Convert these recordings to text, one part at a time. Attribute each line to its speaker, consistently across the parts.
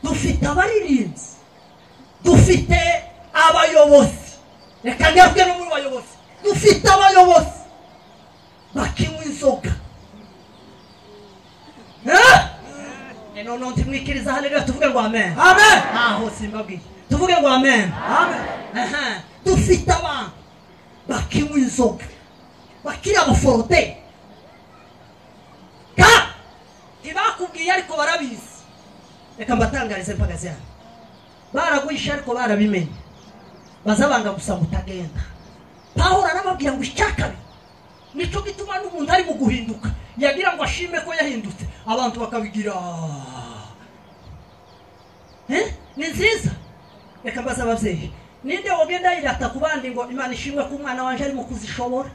Speaker 1: dufite abaririmbyi, dufite abayobozi, reka njye no muri bayobozi, dufite abayobozi bakinywa inzoga. None ntimwikiriza haleluya, tuvuge ngo amen.
Speaker 2: Amen.
Speaker 1: Aho simbabwiye, tuvuge ngo amen.
Speaker 2: Amen.
Speaker 1: Dufite abantu bakinywa inzoga, bakiri abaforote, ntibakubwiye ariko barabizi. Reka mbatangarize mpagaze hano, baragwisha ariko barabimenye, bazabanga gusa mutagenda. Pawulo arababwira ngo icyakabi nico gituma n'umuntu ari mu guhinduka, yagira ngo ashime ko yahindutse, abantu bakabigira ni nziza. Reka mbaza ababyeyi, ninde wogenda yirata ku bandi ngo Imana ishimwe ko umwana wanje ari mu kuzishobora?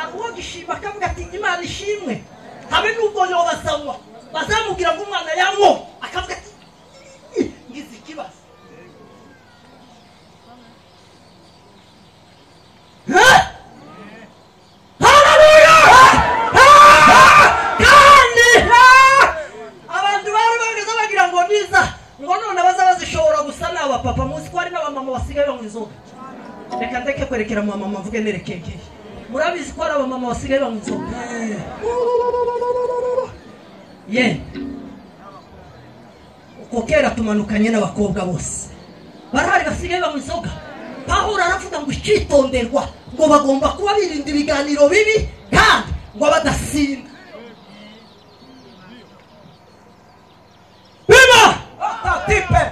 Speaker 1: Abo gishima kavuga ati Imana ishimwe, habe nubwo yo basanywa bazamubwira ngo umwana yanwo akavuga ati ngize ikibazo. Haleluya! Kandi abantu bari bageze bagira ngo niza ngo none bazabazishobora gusa n'aba papa, muzi ko ari n'abamama basigaye banywa inzoga. Reka ndeke kwerekera mu mama mvuge nerekeye, murabizi ko ari abamama basigaye banywa inzoga. Uko kera tumanukanye n'abakobwa bose barahari basigaye banywa inzoga. Pawulo aravuga ngo icyitonderwa, ngo bagomba kuba birinda ibiganiro bibi kandi ngo badasinda. Biba tipe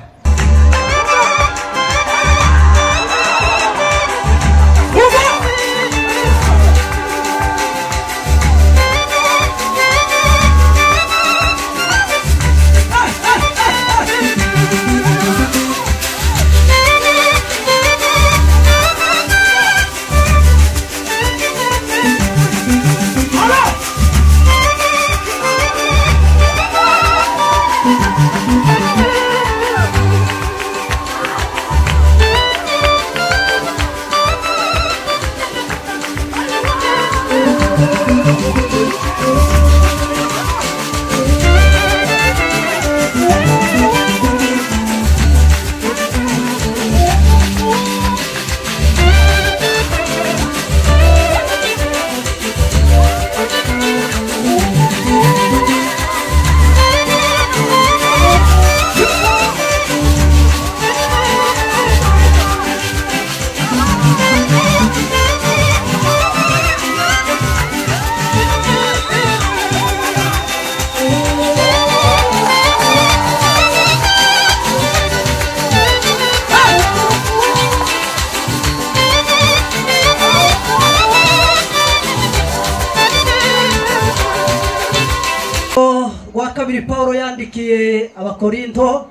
Speaker 1: Paulo yandikiye abakorinto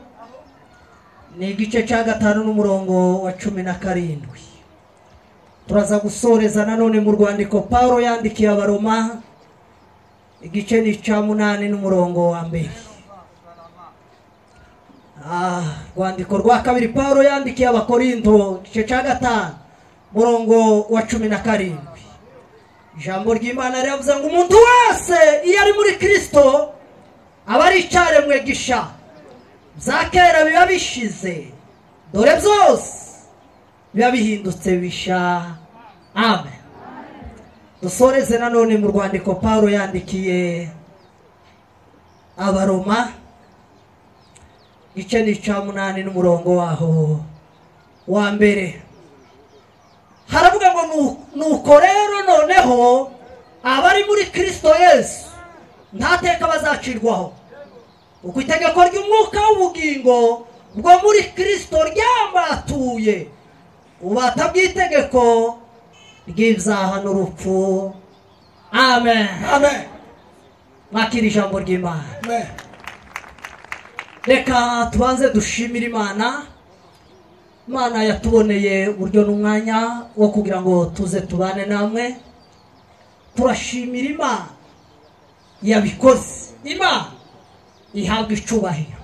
Speaker 1: ni igice cya 5 n'umurongo wa 17. Turaza gusoreza nanone mu rwandiko Paulo yandikiye abaroma igice ni cya 8 n'umurongo wa 2. Rwandiko rwa kabiri Paulo yandikiye abakorinto igice cya 5 murongo wa 17. Ijambo ry'Imana riravuze ngo umuntu wese iyo ari muri Kristo abari icyaremwe gisha, za kera biba bishize, dore byose biba bihindutse bisha. Amen. Dusoreze nanone mu rwandiko Paulo yandikiye abaroma igice ni cya 8 n'umurongo waho wa 2. Haravuga ngo nuko rero noneho abari muri Kristo Yesu ntateka bazacirwaho, uko itegeko ry'umwuka w'ubugingo bwo muri Kristo ryambatuye ubata bw'itegeko ry'ibyaha n'urupfu. Amen.
Speaker 2: Amen.
Speaker 1: Mwakira ijambo ry'Imana.
Speaker 2: Amen.
Speaker 1: Reka tubanze dushimira Imana. Imana yatuboneye uburyo n'umwanya wo kugira ngo tuze tubane namwe. Turashimira Imana yabikoze. Imana ihabwa icubahiro.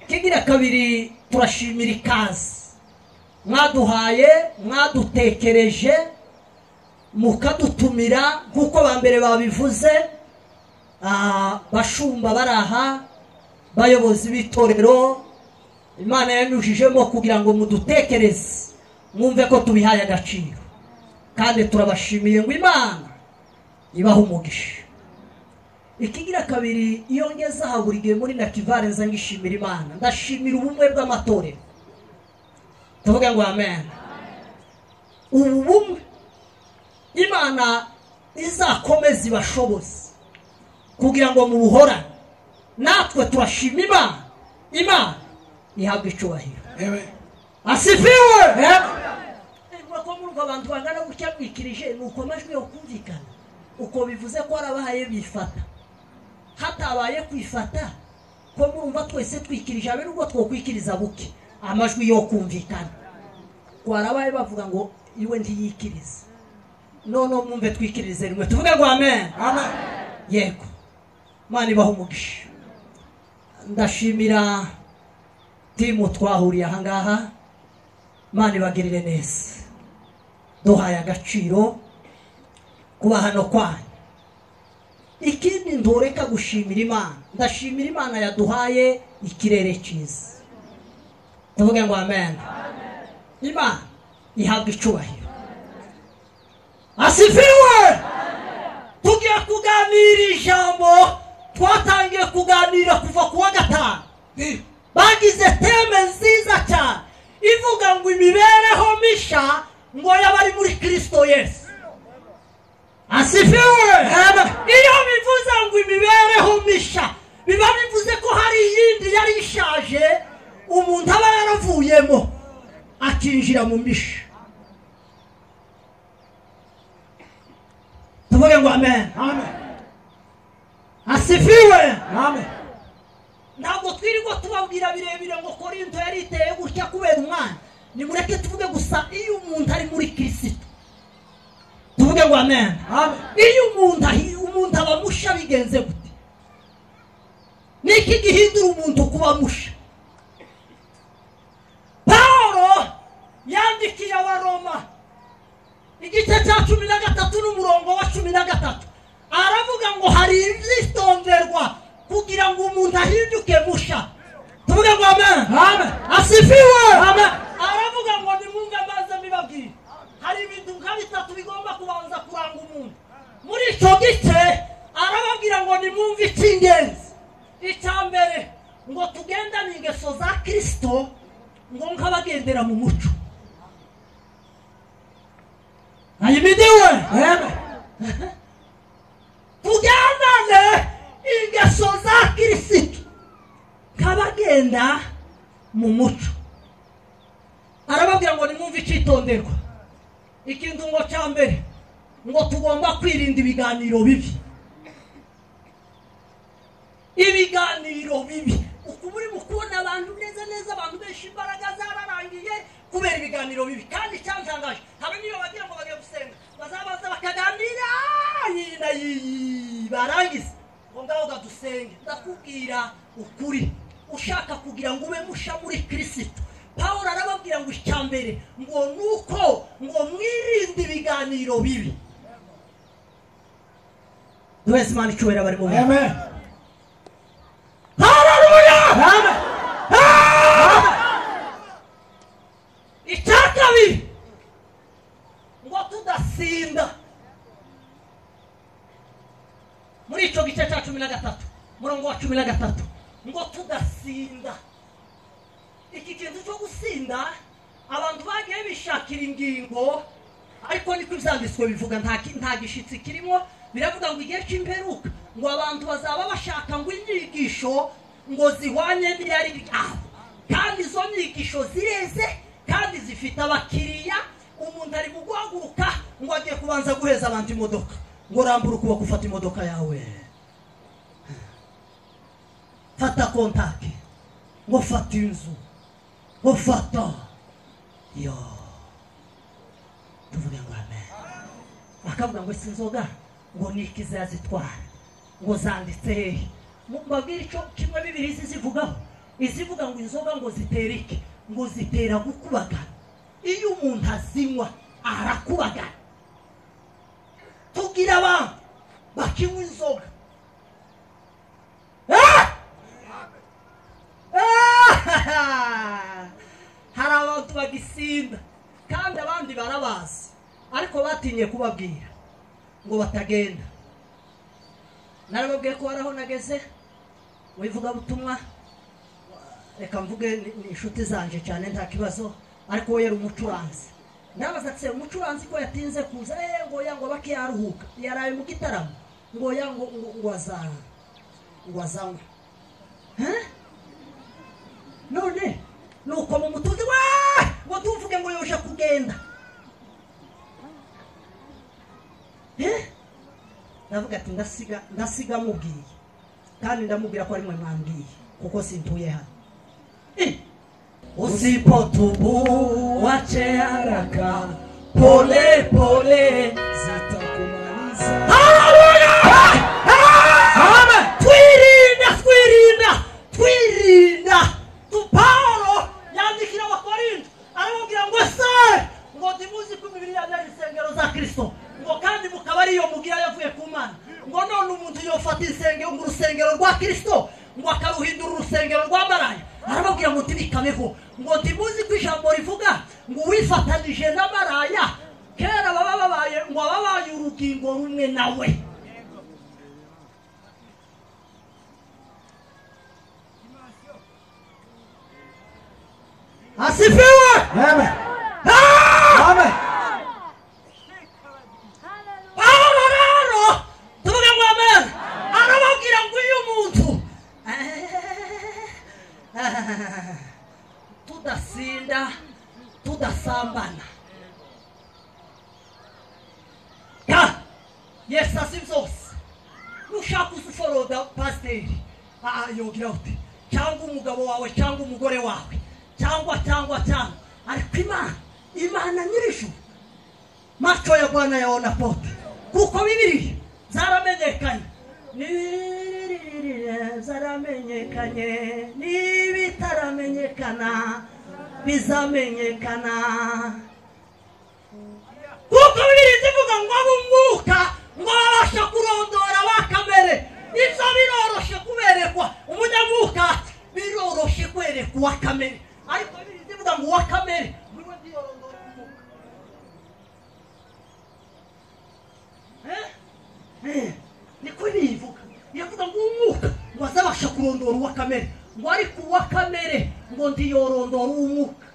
Speaker 1: Kigira kabiri turashimira ikaze mwaduhaye, mwadutekereje, mukadutumira nk'uko bambere babivuze, bashumba baraha, bayobozi b'itorero, Imana yanyujijemo kugira ngo mudutekereze mwumve ko tubihaye agaciro, kandi turabashimiye ngo Imana ibaho umugisha. Ikigira kabiri, iyo ngeze aha buri gihe muri Nakivale nza ngishimira Imana, ndashimira ubumwe bw'amatorero. Tuvuge ngo amen. Ubu bumwe Imana izakomeza ibashoboze kugira ngo mubuhorane. Natwe turashima Imana, Imana ihabwe icubahiro. Asifiwe. Ko muri abantu bangana gutya bwikirije nuko amajwi yo kumvikana, uko bivuze ko arabahaye bifata, hatabaye kwifata ko murumva twese twikirije abe nubwo twokwikiriza buke amajwi yo kumvikana, kwarabaye bavuga ngo iwe ntiyikiriza. None mwumve twikirize rimwe tuvuge ngo amen. Amen. Yego, Imana ibaho umugisha. Ndashimira timu twahuriye aha ngaha, Imana ibagirire neza, duhaye agaciro kuba hano kwanyu. Ikindi ntoreka gushimira Imana, ndashimira Imana yaduhaye ikirere cyiza. Tuvuge ngo amen. Imana ihabwe icubahiro. Asifiwe. Tugiye kuganira ijambo twatangiye kuganira kuva kuwa gatanu. Bagize teme nziza cyane ivuga ngo imibereho misha ngo yabari muri Kristo Yesu. Asifiwe. Iyo bivuze ngo imibereho misha, biba bivuze ko hari yindi yari ishaje umuntu aba yaravuyemo akinjira mu misha. Tuvuge ngo amen. Amen. Asifiwe. Amen. Ntabwo twirirwa tubabwira birebire ngo Korinto yari iteye gutya kubera umwana. Nimureke tuvuge gusa iyo umuntu ari muri Kristo. Tuvuge ngo amen. Amen. Iyo umuntu aba musha bigenze gute? Niki gihindura umuntu kuba musha? Paulo yandikiye Abaroma igice cya 13 n'umurongo wa 13 aravuga ngo hari ibyitonderwa kugira ngo umuntu ahinduke musha. Tuvuge ngo amen. Amen. Asifiwe. Amen. Aravuga ngo nimwumve maze mbibabwire, hari ibintu nka bitatu bigomba kubanza kuranga umuntu. Muri icyo gice arababwira ngo nimwumve icy'ingenzi. Icyambere ngo tugendane ingeso za Kristo ngo nk'abagendera mu muco. Ayimidiwe. Amen. Tugendane ingeso za Kristo nk'abagenda mu muco. Arababwira ngo nimwumve icyitonderwa. Ikintu ngo cyambere ngo tugomba kwirinda ibiganiro bibi. Ibiganiro bibi, ukuburi mukubona abantu neza neza, abantu benshi imbaraga zararangiye kubera ibiganiro bibi. Kandi cyantangaje, habe niyo bagira ngo bagiye gusenga bazabaza bakaganira yina barangiza ngo ngaho gadusenge. Ndakubwira ukuri, ushaka kugira ngo ube musha muri Kristo, Paulo arababwira ngo icyambere ngo nuko ngo mwirinde ibiganiro bibi. Duheze Imana icyubahiro bari mu bihe. Amen. Haleluya. Amen. Icyakabiri ngo tudasinda. Muri icyo gice cya 13 murongo wa 13 ngo tudasinda. Iki kintu cyo gusinda abantu bagiye bishakira ingingo, ariko niko ibyanditswe bivuga, nta gishitsi kirimo. Biravuga ngo igihe cy'imperuka ngo abantu bazaba bashaka ngo inyigisho ngo zihwanye n'iyari aho, kandi izo nyigisho zireze kandi zifite abakiriya. Umuntu ari mu guhaguruka ngo agiye kubanza guheza abantu imodoka, ngo rambura ukuboko ufata imodoka yawe, fata kontaki, ngo fata inzu, ngo fata yo. Tuvuge ngo amen. Akavuga ngo sinzoga ngo nikizazitwara ngo zanditse hehe. Mubabwira icyo kimwe bibiri zivugaho, izivuga ngo inzoga ngo ziterike, ngo zitera gukubagana. Iyo umuntu azinywa arakubagana. Tugira abantu bakinywa inzoga bagisinda kandi abandi barabazi ariko batinye kubabwira ngo batagenda. Narababwiye ko haraho nageze wivuga butumwa, reka mvuge ni inshuti zanje cyane nta kibazo, ariko we yari umucuranzi. Ndabaza ati umucuranzi ko yatinze kuza, ngo yango bakiyaruhuka yaraye mu gitaramo, ngo yango ngo azanywa none nuko mu mutuzi ngo tuvuge ngo yoje kugenda. Ndavuga ati ndasiga mubwiye, kandi ndamubwira ko ari mwe mwambwiye kuko sintuye hano. Usipotubu wache haraka, pole pole zitakumaliza. Haleluya! Amen. Twirinda. Paulo yandikira Abakorinto aramubwira ngo se ngo ndimuzi ko imibiri yanyu ari insengero za Kristo, ngo kandi mukaba ariyo mugira yavuye ku Mana, ngo none umuntu yofata insengero ngo urusengero rwa Kristo ngo akaruhindura urusengero rwa maraya. Arababwira ngo ntibikabeho, ngo ndimuzi ko ijambo rivuga ngo wifatanije na maraya kera baba babaye ngo babaye urugingo rumwe nawe. Asifiwe. Amen. Amen. Paulo tuvuge ngo amen. Arababwira ngo uyu muntu tudasinda tudasambana Yesu asi byose. Nushaka usuforoda pasiteri yogira uti cyangwa umugabo wawe cyangwa umugore wawe cyangwa ariko Imana nyir'ijuru macho ya Bwana yaona pote, kuko Biblia zaramenyekanye n'ibitaramenyekana bizamenyekana. Kuko Biblia zivuga ngo abumwuka ngo abasha kurondora bakamere, ibyo biroroshe kuberekwa umunyamwuka, biroroshe kwerekwa kamere, ariko Biblia zivuga ngo wakamere niwe ndiyorondora umwuka. Niko bivuga, yavuga ngo umwuka ngo azabasha kurondora uwakamere, ngo ariko uwakamere ngo ndiyorondora umwuka.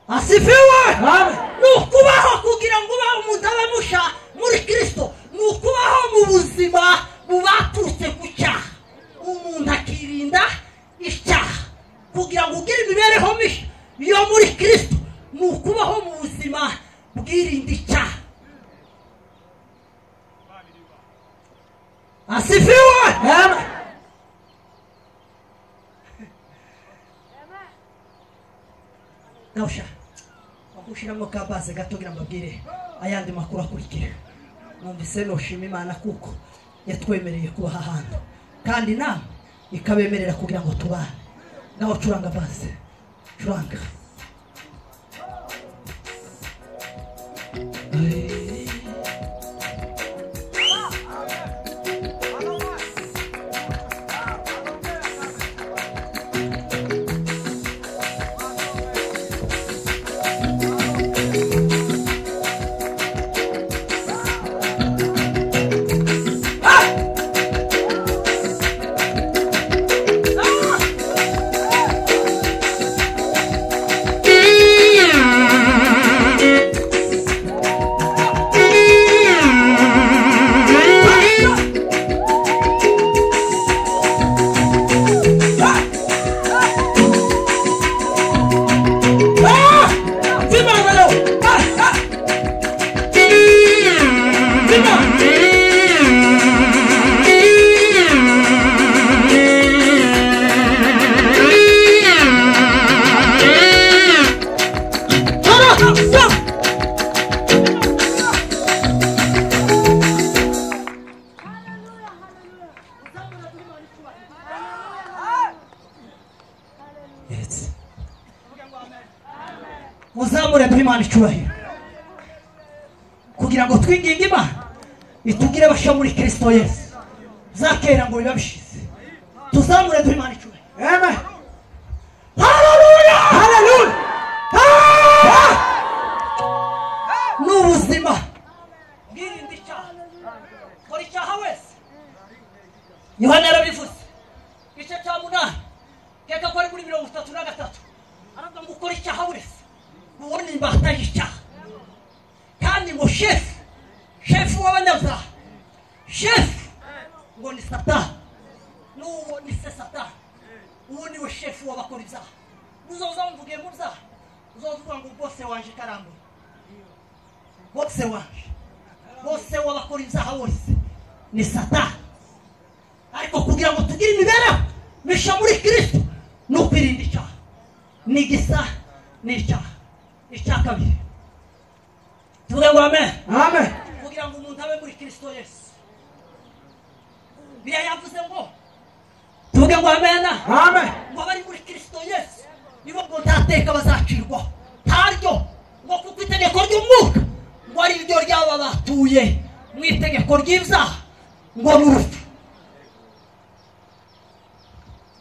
Speaker 1: Asifiwe. Nukubaho kugira ngo ubaho umuntu abe musha muri Kristo, nukubaho mu buzima bubaturutse ku cyaha, umuntu akirinda icyaha kugira ngo ugire imibereho mishya yo muri Kristo, nukubaho mu buzima bwirinda icyaha. Asifiwe. Amen. Nausha akushiramo kabase gatogira mbabwire ayandi makuru akurikira. Numvise noshima Imana kuko yatwemereye kuba hahandi, kandi namwe ikabemerera kugira ngo tubane. Naho curanga base, curanga. Muzamure Imana icyubahiro kugira ngo twinginge Imana itugire basha muri Kristo Yesu, zakera ngo bibabishize. Tuzamure Imana icyubahiro. Amen. haleluya haleluya n'ubuzima bwirinde icyaha kora icyaha wese Yohana yarabivuze igice cya 8 keka ko ari muri 33 aravuga ngo ukora icyaha wese ubone imbata y'icyaha kandi ngo shefu w'abanyabyaha shefu ngo ni Satani n'uwo ni se Satani uwo ni we shefu w'abakora ibyaha uzoza wumvugiye mu byaha uzovuga ngo bose wanje karambo bose w'abakora ibyaha bose ni Satani ariko kugira ngo tugire imibereho misha muri Kristo no kwirinda icyaha ni gisa n'icyaha icyaha kabiri tuvuge ngo amen amen kugira ngo umuntu abe muri Kristo Yesu biya yavuze ngo tuvuge ngo amen amen ngo bari muri Kristo Yesu nibo ngo ntateka bazacirwa ntaryo ngo kuko itegeko ry'umwuka ngo ari ryo ryaba batuye mu itegeko ry'ibyaha ngo n'urupfu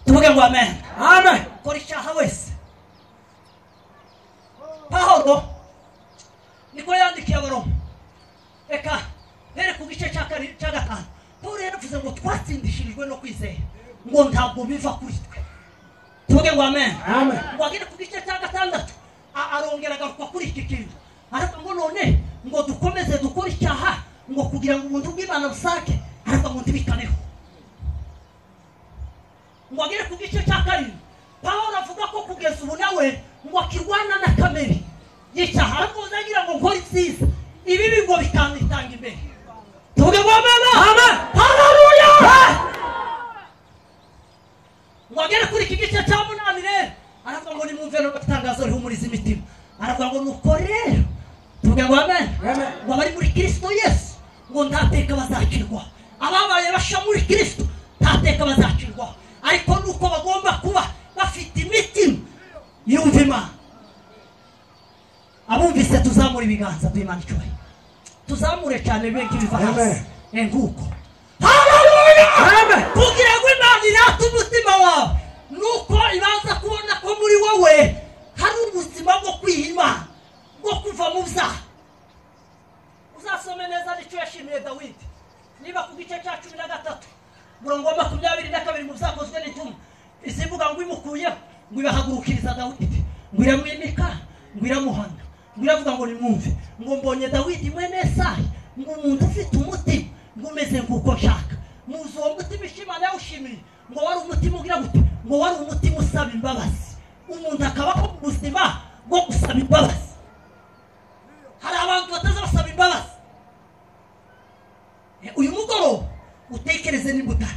Speaker 1: tuvuge ngo amen amen kora icyaha wese Pawulo niko yandikiye Abaroma eka here ku gice cya 5 Pawulo yaravuze ngo twatsindishirijwe no kwizera ngo ntabwo biva kuri twe tuvuge ngo amen amen ngo agire ku gice cya 6 arongera agaruka kuri iki kintu ariko ngo none ngo dukomeze dukora icyaha ngo kugira ngo umuntu bw'Imana busake ariko ngo ndibikaneho ngo agire ku gice cya 7 Pawulo avuga ko kugeza ubu nawe ngo akirwana na kamere y'icyaha ariko uzagira ngo nkore icyiza ibi ngo bikanditanga imbere tuvuge ngo amen amen haleluya ngo agere kuri iki gice cya 8 rero aravuga ngo nimwumve no gutangaza rihumuriza imitima aravuga ngo nuko rero tuvuge ngo amen ngo bari muri Kristo Yesu ngo ntateka bazacirwa ababaye basha muri Kristo ntateka bazacirwa ariko nuko bagomba kuba bafite imitima yumva Imana abumvise tuzamura ibiganza by'Imana icyubahiro tuzamure cyane bengi biva hasi nguko haleluya amen kugira ngo Imana irate umutima wawe nuko ibanza kubona ko muri wowe hari ubuzima bwo kwihima bwo kuva mu byaha uzasome neza nicyo yashimiye Dawidi niba ku gice cya 13 murongo wa 22 mu byakozwe n'intumwa isivuga ngo imukuye ngo ibahagurukiriza Dawidi ngo iramwimika ngo iramuhana ngo iravuga ngo nimwumve ngo mbonye Dawidi mwene Yesayi ngo umuntu ufite umutima ngo umeze nk'uko nshaka muzi uwo mutima Imana yawushimiye ngo wari umutima ugira gute ngo wari umutima usaba imbabazi umuntu akabaho mu buzima bwo gusaba imbabazi hari abantu bataza basaba imbabazi uyu mugoroba utekereze n'imbuta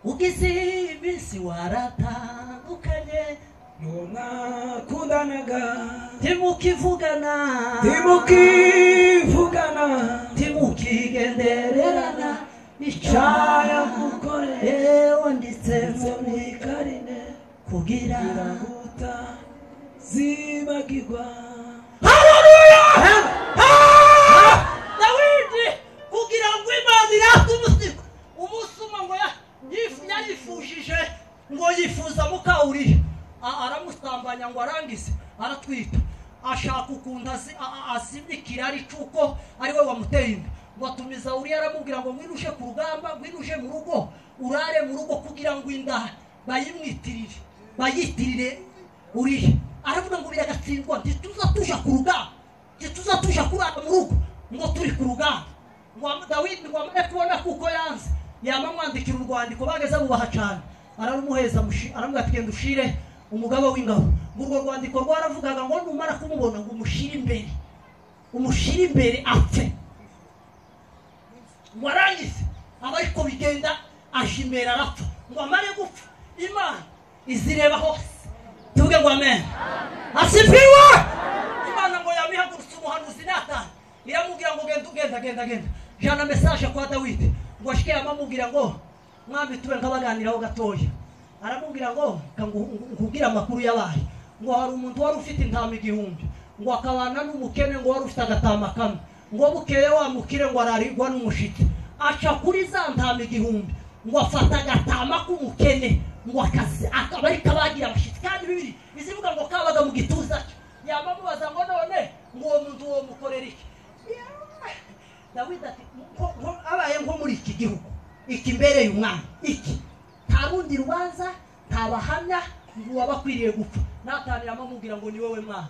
Speaker 1: ugize iminsi waratandukanye
Speaker 2: mwakundanaga
Speaker 1: timukivugana timukigendererana icyaya gukoreye wanditse muri karine kugira
Speaker 2: zibagirwa
Speaker 1: haleluya Dawidi kugira ngo Imana irate umutima umusuma ngo yarifujije ngo yifuza Mukawuriya aramusambanya ngo arangize aratwita ashaka ukuntu azimikira ari cuko ari we wamuteye inda ngo atumiza Uriya aramubwira ngo mwirushe ku rugamba mwirushe mu rugo urare mu rugo kugira ngo inda bayitirire Uriya aravuga ngo biragatsindwa ntituza tuja ku rugamba ntituza tuja kurara mu rugo ngo turi ku rugamba ngo Dawidi ngo amare kubona kuko yanze yamamwandikira urwandiko bageze bubaha cyane ararumuheza aramubwira ati genda ushire umugabo w'ingabo urwo rwandiko rwaravugaga ngo numara kumubona ngo umushire imbere apfe ngo arangize abariko bigenda ashimera arapfa ngo amare gupfa Imana izireba hose tuvuge ngo amen asifiwe Imana ngo yamihagurutse umuhanuzi Natani iramubwira ngo genda jana message kwa Dawidi ngo ashike amamubwira ngo mwambi tube ngabaganiraho gatoya aramubwira ngo nkubwira amakuru yabaye ngo hari umuntu wari ufite intama 1000 ngo akabana n'umukene ngo wari ufite agatama kamwe ngo bukeye wamukire ngo ararirwa n'umushitsi aca kuri za ntama 1000 ngo afata agatama k'umukene ngo akazi akaba ari kabagira abashitsi kandi bibiri izivuga ngo kabaga mu gituza cye yamamubaza ngo none ngo uwo muntu wo mukorera iki Dawidi ati abaye nko muri iki gihugu iki mbereye umwana iki nta rundi rubanza nta bahamya ngo wabakwiriye gupfa natanira amubwira ngo ni wowe mwana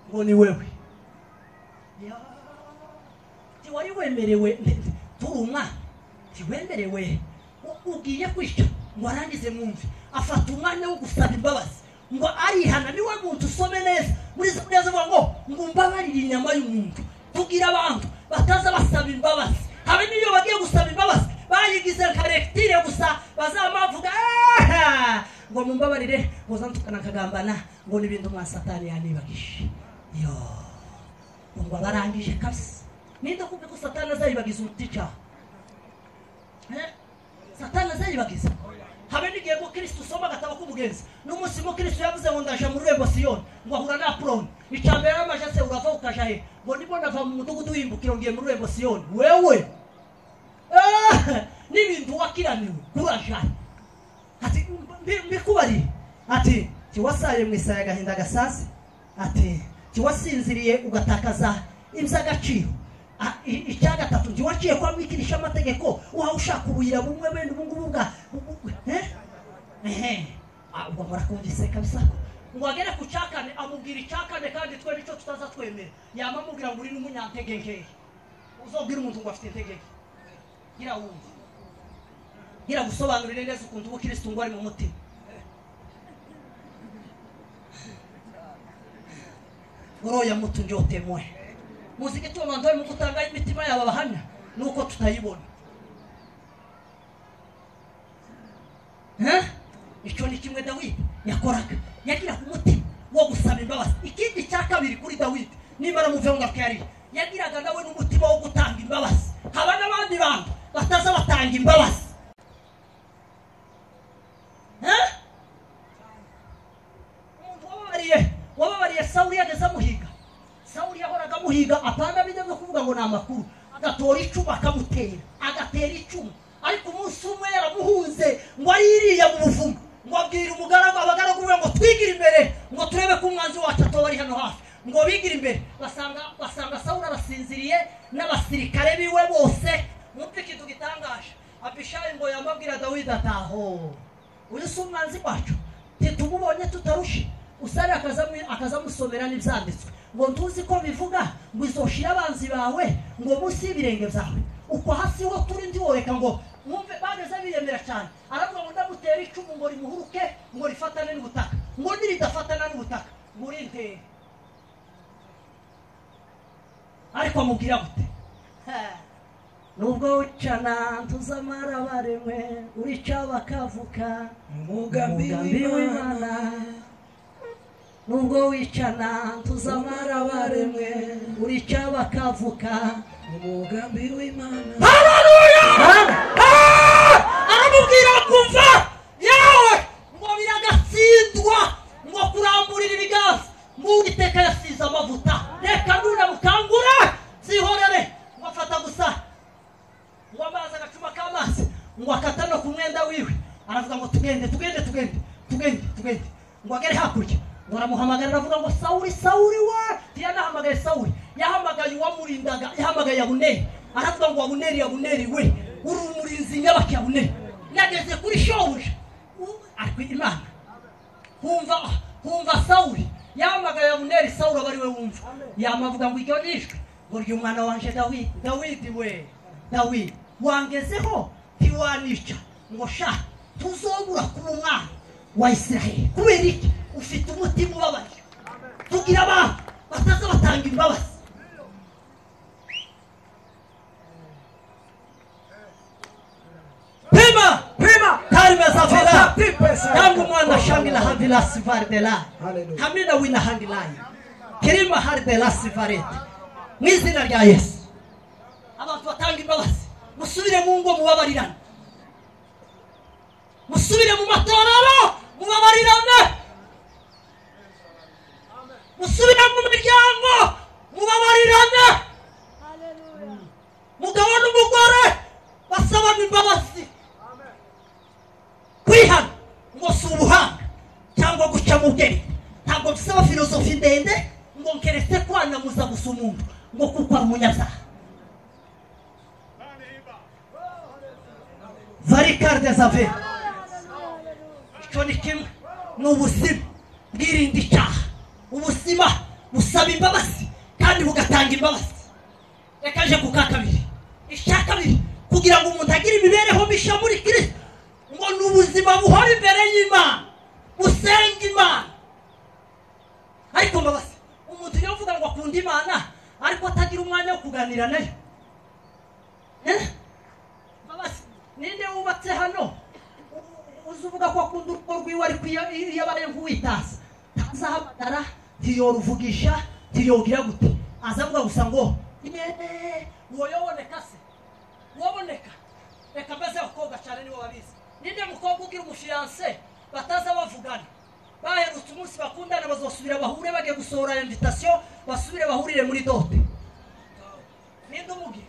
Speaker 1: ngo ni wewe ti wari wemerewe turi umwana ti wemerewe ugiye kwica ngo arangize mwumve afata umwanya wo gusaba imbabazi ngo arihana niwe muntu usome neza muri neza ngo mbabarire inyama y'umuntu tugira abantu bataza basaba imbabazi habe niyo bagiye gusaba imbabazi bayigize karektire gusa bazamavuga ngo mumbabarire ngo zantukana kagambana ngo nibintu mwa satani yanibagishe yo ngo barangije kabisa ninde kumbe ko satani azayibagiza umutica satani azayibagiza habe nigiye ngo Kristo soma gatabo kumugenza n'umunsi mo Kristo yavuze ngo ndaje mu rurembo Siyoni ngo ahura na Apron icambere amaje se urava ukaja he ngo nibo nava mu mudugudu wimbukiro ngiye mu rurembo Siyoni wewe n'ibintu wakiraniwe kuraja ati mbikubari ati tiwasaye mwisaya gahinda gasase ati tiwasinziriye ugatakaza imzagaciro icyaga gatatu tiwaciye kwa mwikirisha amategeko uha ushaka ubuyira bumwe bende ubungubuga ubwo murakumvise kabisa ngo agere ku cyakane amubwira icyakane kandi twe nico tutaza twemera yamamubwira ngo uri n'umunyantege nke uzobwira umuntu ngo afite intege gira wumva gira gusobanurira neza ukuntu ubukristo ngo ari mu mutima Goroya mutu njote mwe muziki tu abantu mu gutanga imitima yabo bahanya nuko tutayibona icyo ni kimwe Dawidi yakoraga yagira ku mutima wo gusaba imbabazi ikindi cya kabiri kuri Dawidi nimara muve ngo akari yagiraga nawe n'umutima wo gutanga imbabazi haba n'abandi bantu bataza batanga imbabazi wababariye Sawuli yageze muhiga Sawuli yahoraga muhiga apana bijya no kuvuga ngo namakuru agatora icumu akamutera agatera icumu ariko umunsi umwe yaramuhunze ngo aririye mu buvumo ngo abwira umugaragu abagaragu ngo twigire imbere ngo turebe ko umwanzi wacu atobari hano hafi ngo bigire imbere basanga Sawuli arasinziriye n'abasirikare biwe bose mumpe ikintu gitangaje Abishayi ngo yamabwira Dawidi ataho uyu si umwanzi wacu titumubonye tutarushe usari akazamusomera n'ibyanditswe ngo ntuzi ko bivuga ngo izoshira abanzi bawe ngo munsi y'ibirenge byawe uko hasi ho turi ndi woreka ngo mwumve bageze biyemera cyane aravuga ngo ndamutera icumu ngo rimuhuruke ngo rifatane n'ubutaka ngo niridafatana n'ubutaka ngo urinte ariko amubwira gute nubwo wicana ntuzamara baremwe urica bakavuka umugambi w'Imana nubwo wicana ntuzamara baremwe urica bakavuka umugambi w'Imana haleluya aramubwira kumva yawe ngo biragatsindwa ngo kuramburira ibiganza ngo Uwiteka yasize amavuta reka nuna mukangura zihorere ngo afata gusa ngo amazi agacuma k'amazi ngo akata no ku mwenda wiwe aravuga ngo tugende ngo agere hakurya ngo aramuhamagara aravuga ngo Sawuli wa yanahamagaye Sawuli yahamagaye uwamurindaga yahamagaye Abuneri aravuga ngo Abuneri we uri umurinzi nyabaki Abuneri nageze kuri shobuja ariko Imana humva Sawuli yahamagaye Abuneri Sawuli bari we wumva yamavuga ngo icyo nishwe ngo ry'umwana wanje Dawidi we Dawidi wangezeho ntiwanica ngo sha tuzobura kuba umwana wa Israeli kubera iki ufite umutima ubabaje tugira abantu bataza batanga imbabazi Prima kalima safira yangu mwana shangila handila sivardela hamina wina handilai kirima hardela sivaret mwizina rya Yesu abantu batanga imbabazi musubire mu ngo mubabarirana musubire mu matorero mubabarirane musubire mu miryango mubabarirane mugabo n'umugore basabana imbabazi kwihana gukiza umuntu ngo kuko ari umunyabyaha. Varicarde zave icyo ni kimwe n'ubuzima bwirinda icyaha, ubuzima busaba imbabazi kandi bugatanga imbabazi. Reka je ku kabiri, icya kabiri kugira ngo umuntu agire imibereho misha muri Kristo ngo n'ubuzima buhora imbere y'Imana, usenga Imana. Ariko mbabazi umuntu yavuga ngo akunda Imana ariko atagira umwanya wo kuganira nayo. Mbabazi ninde wubatse hano uzuvuga ko akunda urugo rwiwe ariko iyo abaye nk'uwitasa tazahamagara ntiyoruvugisha ntiyogira gute, azavuga gusa ngo woyoboneka se woboneka. Reka mbese abakobwa cyane nibo babizi. Ninde mukobwa ugira umufiyanse bataza bavugana baherutse umunsi bakundana bazosubira bahure bagiye gusohora invitation basubire bahurire muri dote? Ninde umugira?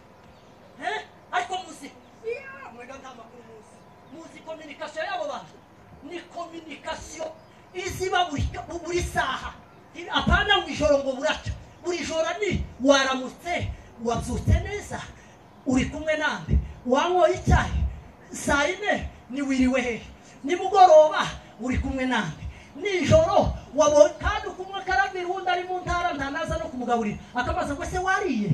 Speaker 1: Ariko muzi mwega nta makuru muzi communication yabo bantu ni communication iziba buri saha, apana mu ijoro ngo buraca. Buri joro ni waramutse wabyutse neza uri kumwe nande wanyoye icyayi saa yine ni wiriwe hehe nimugoroba uri kumwe nande nijoro wabonye kandi ukumwe karabira undi ari mu ntara ntanaza no kumugaburira akabaza ngo se wariye.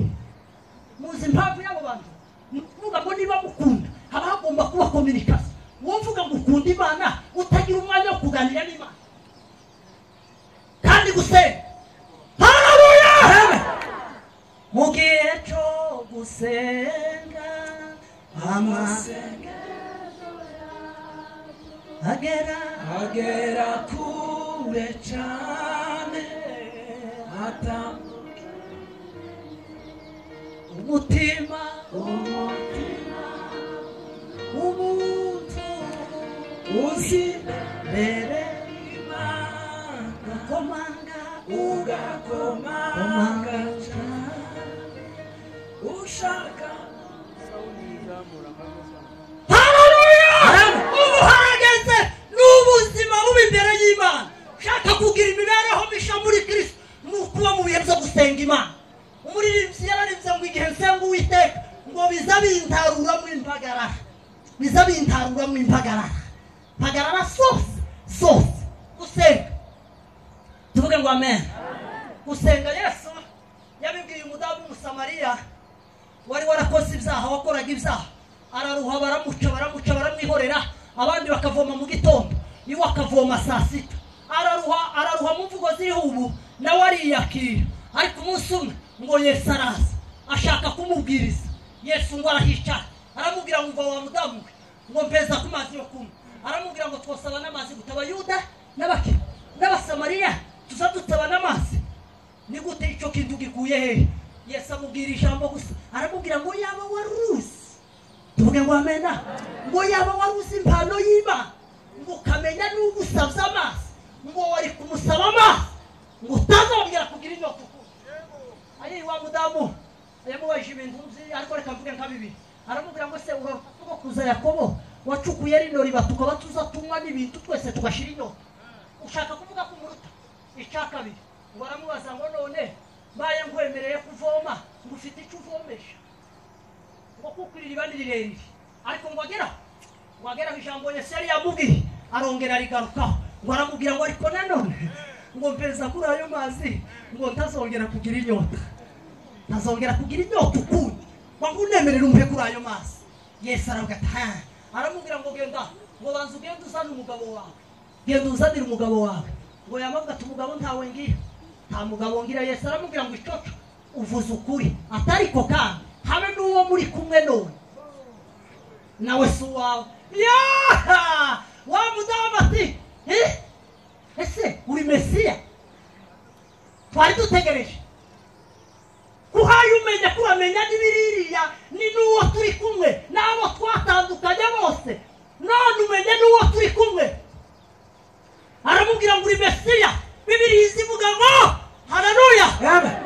Speaker 1: Muzi impamvu y'abo bantu muvuga ngo niba mukunda haba hagomba kuba communication. Wumvuga ngo ukunda Imana utagira umwanya wo kuganira n'Imana kandi gusenga. Haleluya! Mu gihe cyo gusenga amasengesho agera kure cyane umutima umuntu uzi mbere Imana ugakomanga ushaka. Haleluya! Ubu harageze n'ubuzima bubi imbere y'Imana. Ushaka kugira imibereho misha muri Kristo nukuba mu bihe byo gusenga Imana. Umuririmbyi yararimbye ngo igihe nsenga Uwiteka ngo bizabintarura mu impagarara, bizabintarura mu impagarara sose gusenga. Tuvuge ngo amen. Gusenga Yesu yabibwiye umudamu w'Umusamariya wari warakoze ibyaha, wakoraga ibyaha, araruha baramuca baramwihorera, abandi bakavoma mu gitondo, iwe akavoma saa sita. Araruha mu mvugo ziriho ubu nawe ariyakira. Ariko umunsi umwe ngo Yesu araza ashaka kumubwiriza. Yesu ngo arahicara aramubwira ngo wa mudamu we ngo mpeza ku mazi yo kunywa. Aramubwira ngo twosaba n'amazi gutaba Yuda n'Abasamariya tuzadutaba n'amazi. Ni gute icyo kintu gikuye hehe? Yesu amubwira ijambo gusa, aramubwira ngo yaba waruzi. Tuvuge ngo amena. Ngo yaba waruzi impano y'Imana ngo ukamenya n'ugusabye amazi ngo wari kumusaba amazi ngo utazongera kugira inyota ukundi. Ayi wa mudamu yamubajije ibintu nzi ariko reka mvuge nka bibiri. Aramubwira ngo se uravuga kuza Yakobo wacukuye rino riba tukaba tuzatumwa n'ibintu twese tugashira inyota. Ushaka kuvuga ko umuruta? Icya kabiri ngo aramubaza ngo none baye nkwemereye kuvoma ngo ufite icyo uvomesha ngo kuko iriba ni rirerire. Ariko ngo agera ijambo Yesu yari yamubwiye arongera arigarukaho ngo aramubwira ngo ariko nanone ngo mpeza kuri ayo mazi ngo ntazongera kugira inyota ukundi ngo unemerere umpe kuri ayo mazi. Yesu aravuga aramubwira ngo genda ngo banza ugende uzane umugabo wawe, genda uzanire umugabo wawe. Ngo yamavuga ati umugabo ntawe ngira, nta mugabo ngira. Yesu aramubwira ngo icoco uvuze ukuri, atariko kandi habe n'uwo muri kumwe none nawe si uwawe. Wa mudamu ati ese uri Mesiya? Twari dutegereje kuhaye umenya kuramenya n'ibiririya ni n'uwo turi kumwe n'abo twatandukanye bose, none umenya n'uwo turi kumwe. Aramubwira ngo uri Mesiya. Bibiliya izivuga ngo haleluya,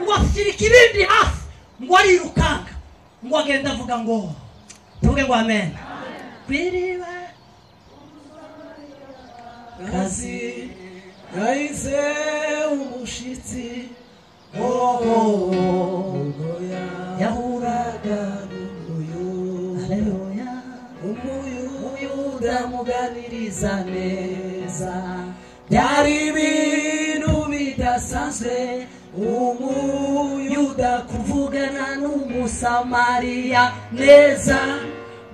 Speaker 1: ngo ashyira ikibindi hasi ngo arirukanga ngo agenda avuga ngo tuvuge ngo amen. Kwiriba kazi gaize umushitsi yahuraga umuyuda muganiriza neza byari ibintu bidasanzwe umuyuda kuvugana n'umusamariya neza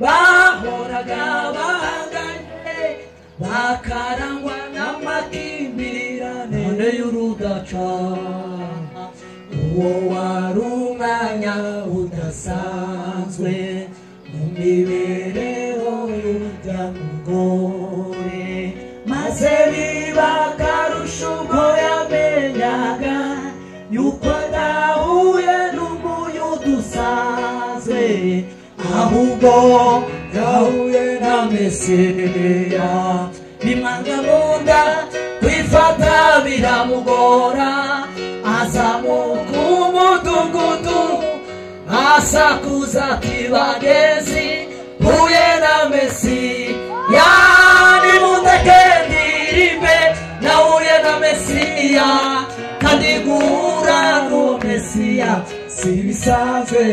Speaker 1: bahoraga bahanganye bakarangwa n'amakimbirane y'urudaca uwo wari umwanya udasanzwe mu mibereho y'urya mugore maze biba akarusho ubwo yamenyaga yuko adahuye n'umuyuda usanzwe ahubwo yahuye na Mesiya bimwanga mu nda kwifata biramugora azamuka umudugudu asakuza ati bagezi huye na Mesiya nimundeke ndirimbe nahuye na Mesiya kandi guhura n'uwo Mesiya si bisanzwe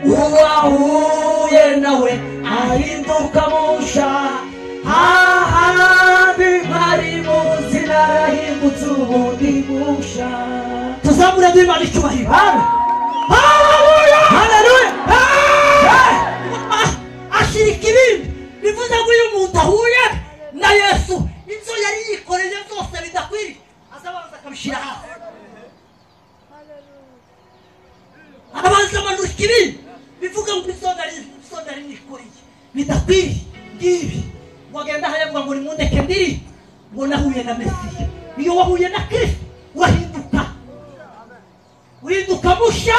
Speaker 1: uwahuye nawe ahinduka musha ahandi mpari muzi narahindutse ubundi musha tuzamure Imana icyubahiro haleluya haleluya ashirika ibindi bivuze ngo uyu muntu ahuye na Yesu inzo yari yikoreye zose bidakwiriye azabanza akabishira hasi arabanza amanurika ibindi bivuga ngo isonari nikoreye bidakwiriye ngibi wagenda hayavuga ngo nimundeke ndiri ngo nahuye na Mesiya iyo wahuye na Kristo uhinduka mushya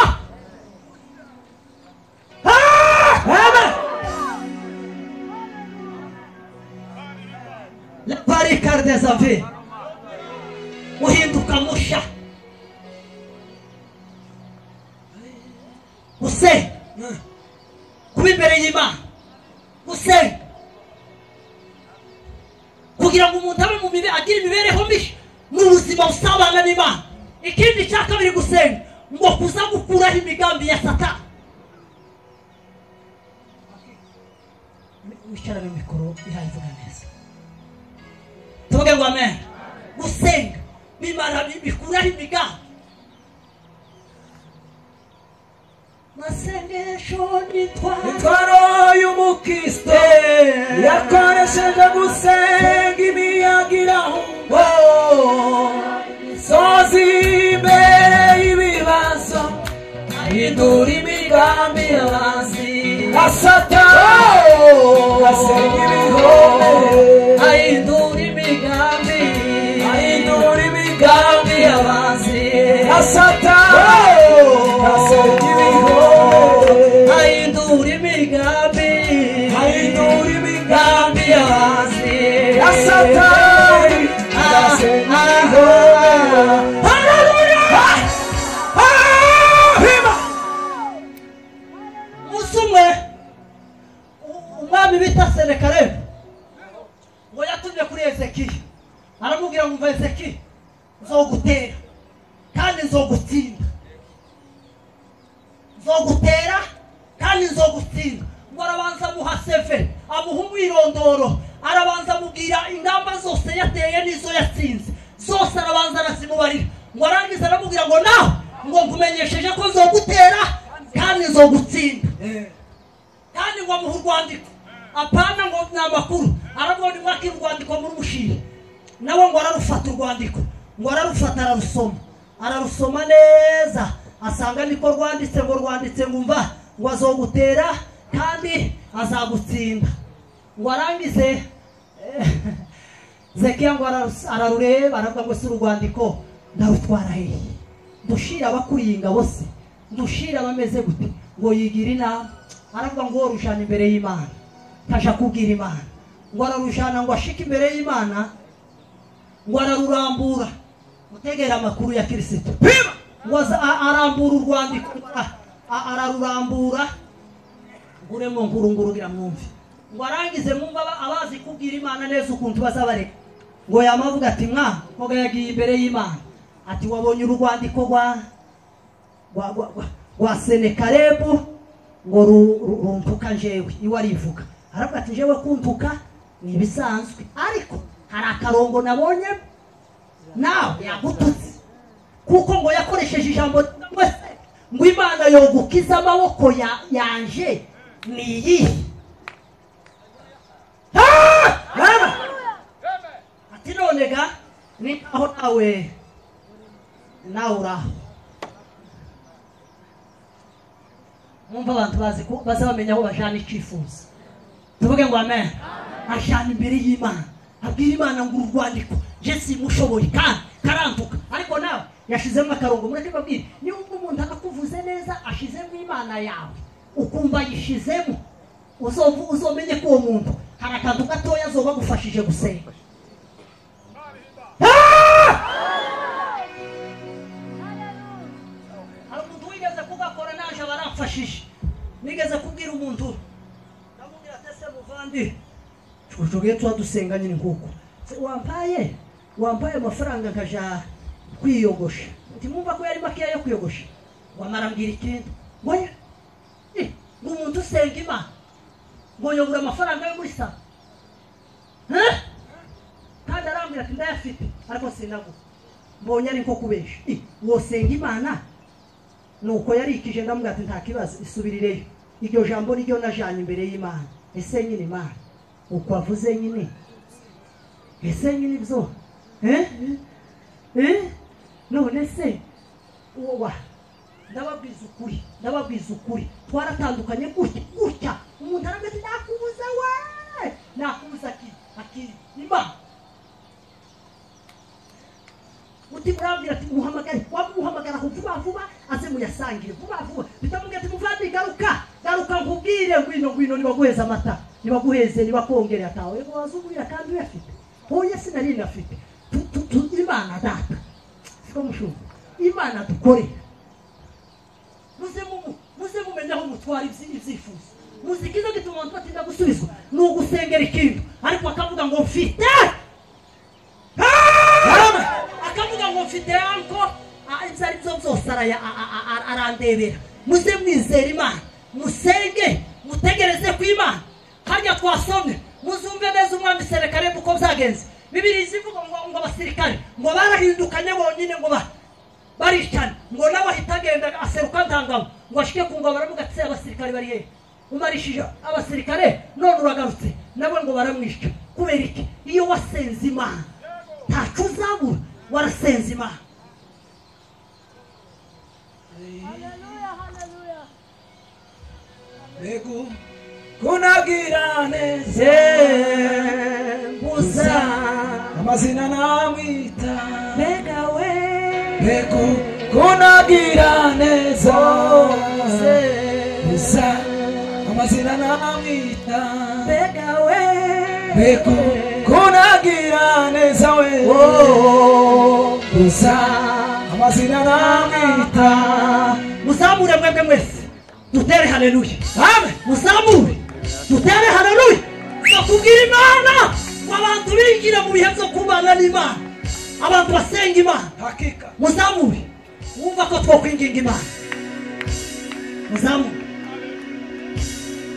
Speaker 1: amen la paricard des aves uhinduka mushya usenga kuba imbere y'Imana usenga kugira ngo umuntu abe agira imibereho mishya n'ubuzima busabana n'Imana ikindi cya kabiri gusenga ngo kuza gukuraho imigambi ya Satani wicara mu mikoro irayivuga neza tuvuge ngo amen gusenga bimara bikuraho imigambi masengesho nitwaro y'umukristo yakoresheje gusenga imiyagiraho sozi imbere y'ibibazo ahindura imigambi y'abanzi Satani asenga ibihome ahindura imigambi y'abanzi Satani asenga ibihome ahindura imigambi y'abanzi Satani asenga ibihome umwami bita Senakeribu ngo yatumye kuri Ezekiya aramubwira ngo umva Ezekiya nzogutera kandi nzogutsinda ngo arabanza amuha seve amuha umwirondoro arabanza amubwira ingamba zose yateye n'izo yatsinze zose arabanza arazimubarira ngo arangiza aramubwira ngo nawe ngo nkumenyesheje ko nzogutera kandi nzogutsinda kandi ngo amuha urwandiko apana ngo ni amakuru aravuga ni mwakira urwandiko muri umushire nawe ngo ararufata urwandiko ngo ararufata ararusoma neza asanga niko rwanditse ngo umva ngo azogutera kandi azagutsinda ngo arangize Zekiya ngo ararureba aravuga ngo si urwandiko ndarutwara hehe ndushira abakuriye ingabo se ndushira abameze gute ngo yigira inama aravuga ngo rushana imbere y'Imana taja kubwira Imana ngo ararushana ngo ashike imbere y'Imana ngo ararurambura gutegera amakuru ya Kristo ngo arambura urwandiko ararurambura nguremo ngurungurugira mwumve ngo arangize mwumva abazi kubwira Imana neza ukuntu bazabareka ngo yamavuga ati mwa koga yagiye imbere y'Imana ati wabonye urwandiko wa Senekarebu ngo rumpuka njewe iwe arivuga aravuga ati njewe kumpuka ni ibisanzwe ariko hari akarongo nabonye nawe yagututse kuko ngo yakoresheje ijambo wese ngo Imana yogukiza amaboko yanje ni iyi ati none ga ni aho nawe uraho mwumva abantu baza bamenya aho bajana icyifuzo tuvuge ngo amen ajana imbere y'Imana abwira Imana ngo urwandiko je simushoboye kandi karantuka ariko nawe yashizemo akarongo mureke babwire niba umuntu akakuvuze neza ashizemo Imana yawe ukumva yishizemo uzomenye ko uwo muntu hari akantu gatoya azoba agufashije gusenga hari umuntu wigeze kugakora naje baramfashije nigeze kubwira umuntu ndamubwira ati ese muvandi tujoge twadusenga nyine nkuko wampaye amafaranga nkaja kwiyogosha uti mwumva ko yari makiya yo kwiyogosha wamara mbwira ikindi ngoya umuntu usenga Imana ngo yobura amafaranga yo muri sa kandi arambwira ati ndayafite ariko sinago mbonye ari nko kubesha uwo senga Imana nuko yarikije ndamubwira ati nta kibazo isubirireyo iryo jambo ryo najanye imbere y'Imana ese nyine Imana uko avuze nyine ese nyine byo none se uwa ndababwiza ukuri twaratandukanye gutya umuntu arameze nakubuza we nakubuza akiri Imana uti murambira ati muhamagara vuba aze muyasangire vuba bitamubwira ati muvandi garuka nkubwire ngwino nibaguheza amata nibaguheze nibakongere atawe ngo wazubwira kandi uyafite oya sinari nafite Imana data siko mushuka Imana dukore muze mumenya aho mutwara ibyifuzo muzikiza gituma abantu batinda gusubizwa n'ugusengera ikintu ariko akavuga ngo mfite akavuga ngo mfite anko inzari byose arandebera muze mwizera Imana musenge mutegereze ku Imana harya twasomye muzumve neza umwami Senekarebu uko byagenze Bibiliya ivuga ngo abasirikare ngo barahindukanye bonyine ngo baricana ngo nawe ahita agenda aseruka ntangabo ngo ashike ku ngabo baravuga ati abasirikare bari he umarishije abasirikare none uragarutse nabo ngo baramwisha kubera iki iyo wasenze Imana ntacu uzabura warasenze Imana
Speaker 2: haleluya Bego kunagirane
Speaker 1: buza
Speaker 2: amazina namwita
Speaker 1: begawe
Speaker 2: Bego kunagirane buza amazina namwita
Speaker 1: begawe
Speaker 2: Bego kunagirane buza amazina namwita
Speaker 1: muzamure mwebwe mwese dutere haleluya amen muzamure dutere haleluya bakubwira Imana abantu bigira mu bihe byo kubana n'Imana abantu basenga Imana
Speaker 2: hakika
Speaker 1: muzamure wumva ko twokwinginga Imana muzamure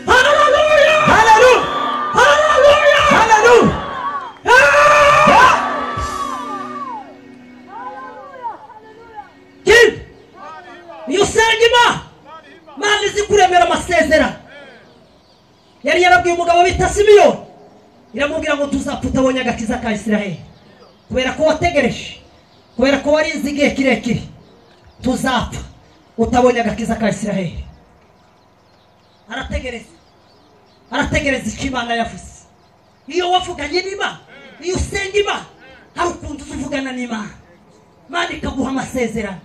Speaker 1: haleluya haleluya haleluya haleluya iyo usenga Imana izi kuremera amasezerano yari yarabwiye umugabo bita Simiyoni iramubwira ngo tuzapfa utabonye agakiza ka Isiraheli kubera ko wategereje kubera ko warinze igihe kirekire tuzapfa utabonye agakiza ka Isiraheli arategereza icyo Imana yavuze iyo wavuganye n'Imana iyo usenga Imana hari ukuntu uzuvugana n'Imana Imana ikaguha amasezerano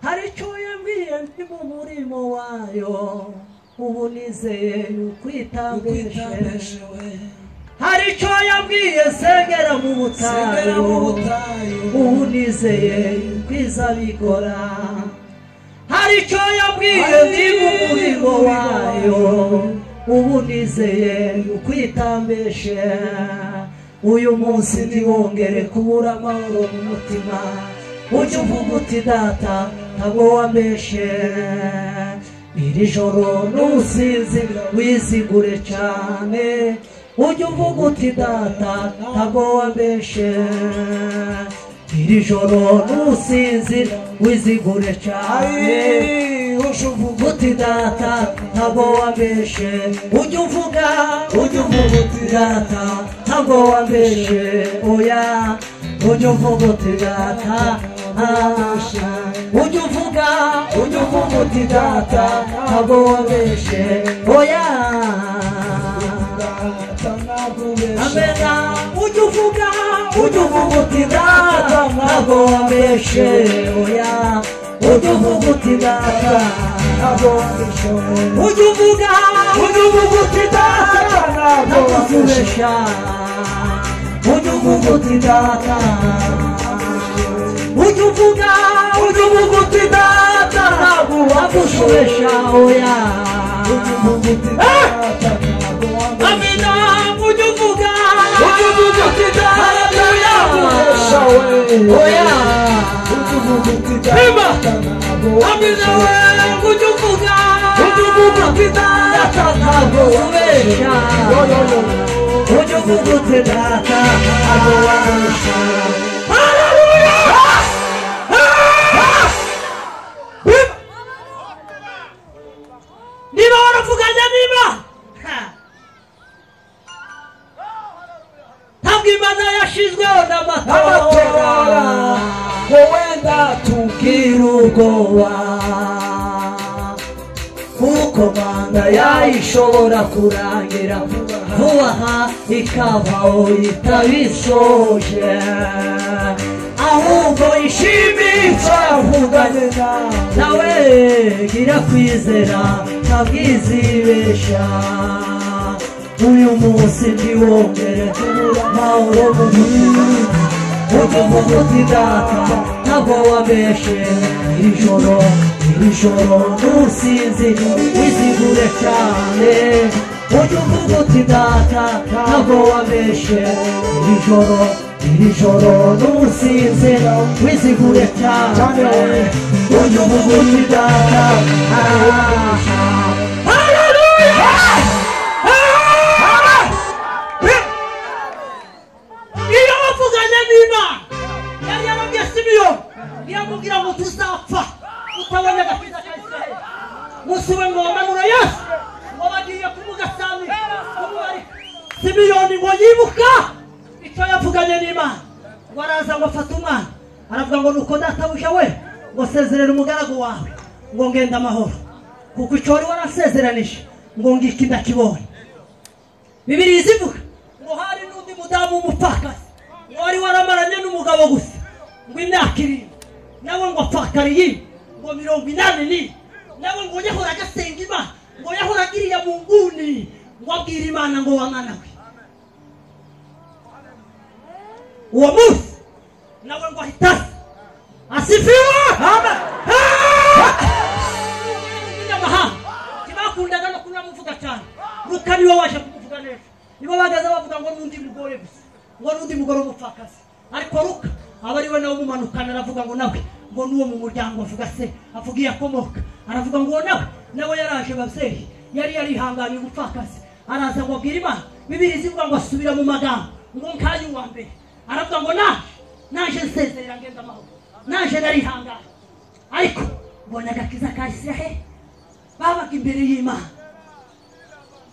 Speaker 1: hari icyo yambwiye ndi mu murimo wayo ubu nizeye ukwitambeshe hari icyo yambwiye sengera mu butayu ubu nizeye kwizabikora hari icyo yambwiye ndi mu murimo wayo ubu nizeye ukwitambeshe uyu munsi ntiwongere kubura amahoro mu mutima ujya uvuga uti data ntabwo wambeshe iri joro nusinzira wizigure cyane ujya uvuga uti data ntabwo wambeshe iri joro nusinzira wizigure cyane ujya uvuga uti data ntabwo wambeshe ujya uvuga uti data ntabwo wambeshe oya ujya uvuga uti data ujya uvuga uti data ntabwo wambeshe oya amena ujya uvuga uti data ntabwo wambeshe oya ujya uvuga uti data ntabwo wambeshe ujya uvuga uti data ntabwo wambeshe ujya uvuga uti data ujya uvuga uti data ntabwo wambeshe oya amena ujya uvuga uti data oya Rima amena ujya uvuga uti data ntabwo wambeshe ujya uvuga uti data ntabwo wambeshe niba waravuganye niba ntabwo imana yashizweho n'amatora wowe ndatubwira ubwoba kuko manda yayishobora kurangira vuba aha ikavaho itabisoje ahubwo ishimire icyavuganye nawe gira kwizera ntabwizibesha uyu munsi ntiwongere mahoro mu mutima ujya uvuga uti data ntabwo wambeshe iri joro nusinzira wizigure cyane ujya uvuga uti data ntabwo wambeshe iri joro nusinzira wizigure cyane ujya uvuga uti data iyo wavuganye n'Imana yari yarabwiye Simiyoni yamubwira ngo tuzapfa utabonye agakiza ka Isiraheli munsi we ngo wamanura Yesu ngo bagiye kumugasanira Simiyoni ngo yibuka icyo yavuganye n'Imana ngo araza ngo afata umwana aravuga ngo nuko databuja we ngo sezerera umugaragu wawe ngo ngenda amahoro kuko icyo wari warasezeranije ngo ngiki ndakibonye Bibiliya izivuga ngo hari n'undi mudamu w'umupfakazi ngo wari waramaranye n'umugabo gusa ngo imyaka 7 nawe ngo apfakariye ngo 80 nawe ngo yahora agasenga Imana ngo yahora agiriye mu nguni ngo abwira Imana ngo wamwana we uwo munsi nawe ngo ahita asifiwe amen tibakundaga no kunamuvuga cyane Luka niwe waje kumuvuga neza nibo bagaza bavuga ngo n'undi mugore gusa ngo n'undi mugore w'umupfakazi ariko Luka abari we nawe mumanukana aravuga ngo nawe ngo n'uwo mu muryango avuga se avugiye akomoka aravuga ngo nawe yaraje babyeyi yari yarihanganye umupfakazi araza ngo abwira Imana Bibiliya ivuga ngo asubira mu magambo ngo nkayi wa mbere aravuga ngo naje nsezerera ngenda amahoro naje narihanganye ariko mbonye agakiza ka Isiraheli babaga imbere y'Imana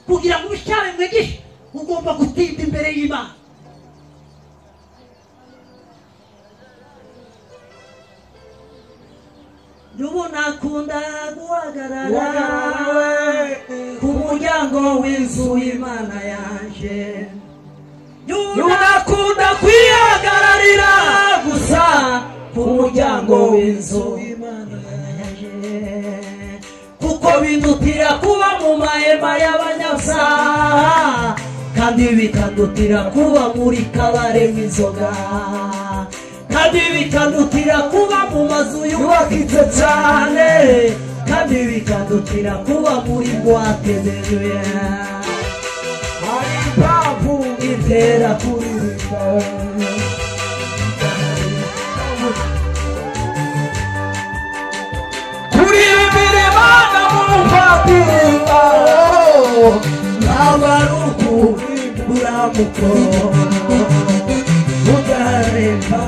Speaker 1: kugira ngo ubishyare mwigishe ugomba gutinda imbere y'Imana Nubu nakunda guhagarara ku muryango w'inzu y'Imana yanje Nunakunda kwihagararira gusa ku muryango w'inzu y'Imana yanje kuko bindutira kuba mu mahema y'abanyabyaha kandi bikandutira kuba muri kabare mw'inzoga kandi bikandutira kuba mu mazu yubakitse cyane kandi bikandutira kuba muri boîte de nuit hari impamvu itera kuririmba wabaruku uramuko udaremba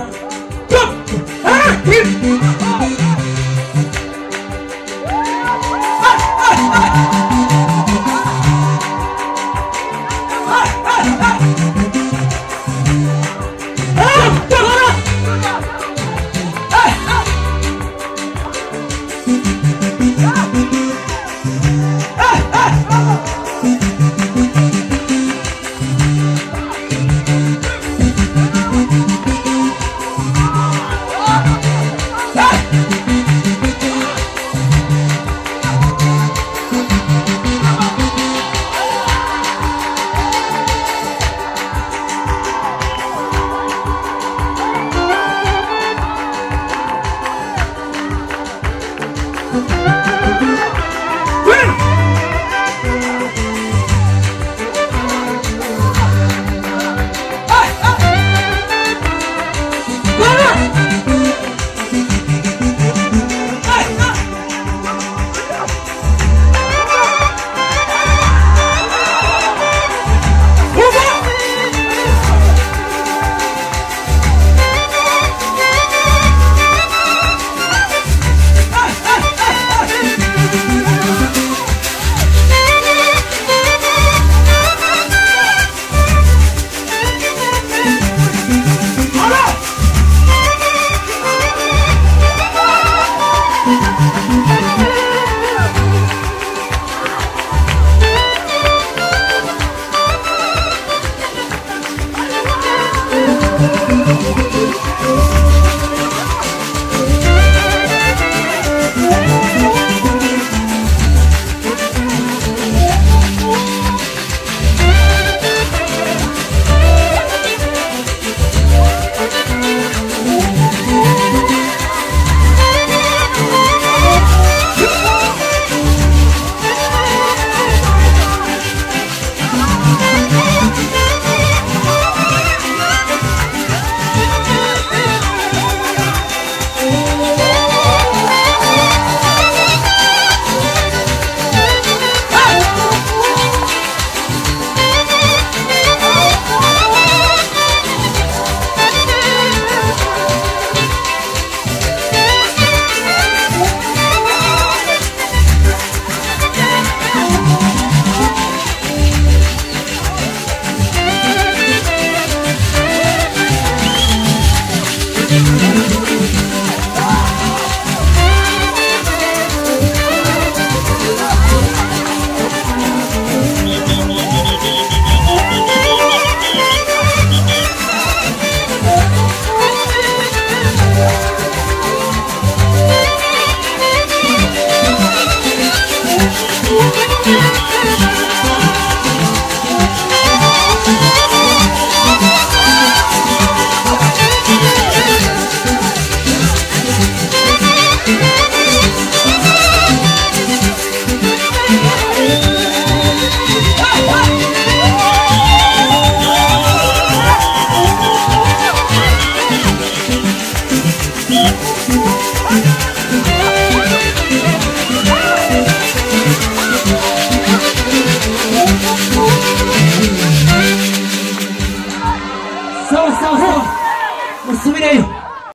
Speaker 2: Musubireyo